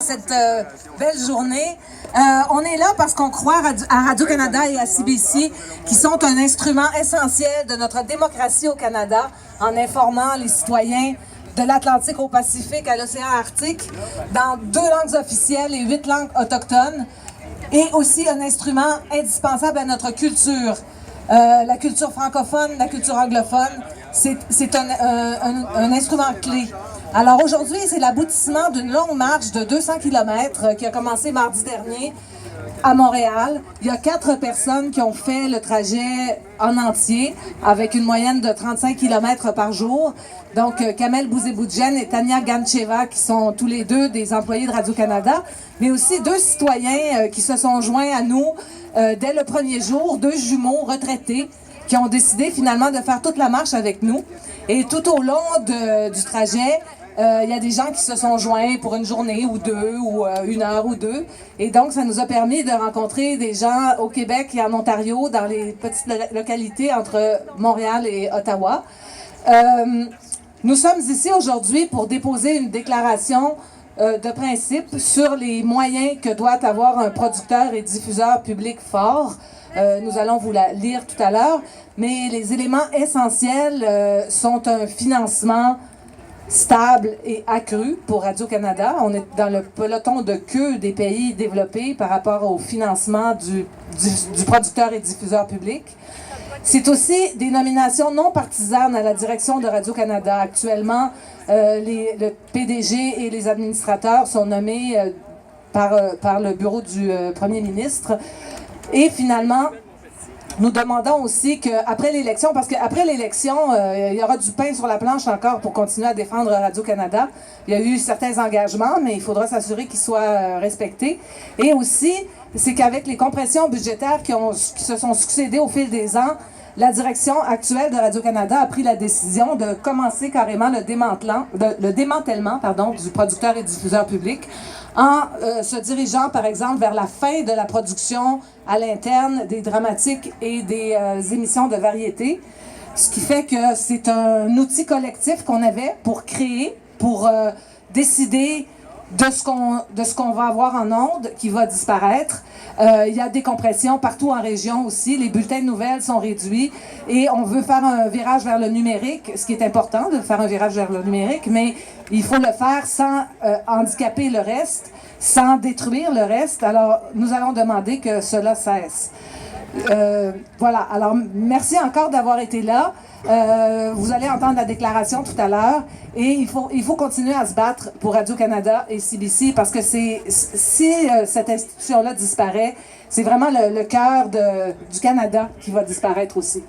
Cette belle journée. On est là parce qu'on croit à Radio-Canada et à CBC qui sont un instrument essentiel de notre démocratie au Canada en informant les citoyens de l'Atlantique au Pacifique à l'océan Arctique dans 2 langues officielles et 8 langues autochtones et aussi un instrument indispensable à notre culture. La culture francophone, la culture anglophone, c'est un instrument clé. Alors aujourd'hui, c'est l'aboutissement d'une longue marche de 200 km qui a commencé mardi dernier à Montréal. Il y a 4 personnes qui ont fait le trajet en entier avec une moyenne de 35 km par jour. Donc Kamel Bouzeboudjen et Tania Gancheva qui sont tous les deux des employés de Radio-Canada, mais aussi 2 citoyens qui se sont joints à nous dès le premier jour, 2 jumeaux retraités qui ont décidé finalement de faire toute la marche avec nous. Et tout au long du trajet, il y a des gens qui se sont joints pour une journée ou 2 ou 1 heure ou 2. Et donc, ça nous a permis de rencontrer des gens au Québec et en Ontario, dans les petites localités entre Montréal et Ottawa. Nous sommes ici aujourd'hui pour déposer une déclaration de principe sur les moyens que doit avoir un producteur et diffuseur public fort. Nous allons vous la lire tout à l'heure, mais les éléments essentiels sont un financement stable et accru pour Radio-Canada. On est dans le peloton de queue des pays développés par rapport au financement du producteur et diffuseur public. C'est aussi des nominations non partisanes à la direction de Radio-Canada. Actuellement, le PDG et les administrateurs sont nommés par le bureau du premier ministre. Et finalement, nous demandons aussi qu'après l'élection, parce qu'après l'élection, il y aura du pain sur la planche encore pour continuer à défendre Radio-Canada. Il y a eu certains engagements, mais il faudra s'assurer qu'ils soient respectés. Et aussi, c'est qu'avec les compressions budgétaires qui se sont succédées au fil des ans, la direction actuelle de Radio-Canada a pris la décision de commencer carrément le démantèlement du producteur et diffuseur public en se dirigeant, par exemple, vers la fin de la production à l'interne des dramatiques et des émissions de variété. Ce qui fait que c'est un outil collectif qu'on avait pour créer, pour décider de ce qu'on va avoir en ondes qui va disparaître. Il y a des compressions partout en région aussi. Les bulletins de nouvelles sont réduits et on veut faire un virage vers le numérique, ce qui est important de faire un virage vers le numérique, mais il faut le faire sans handicaper le reste, sans détruire le reste. Alors, nous allons demander que cela cesse. Voilà, alors merci encore d'avoir été là. Vous allez entendre la déclaration tout à l'heure et il faut continuer à se battre pour Radio-Canada et CBC parce que si cette institution-là disparaît, c'est vraiment le cœur du Canada qui va disparaître aussi.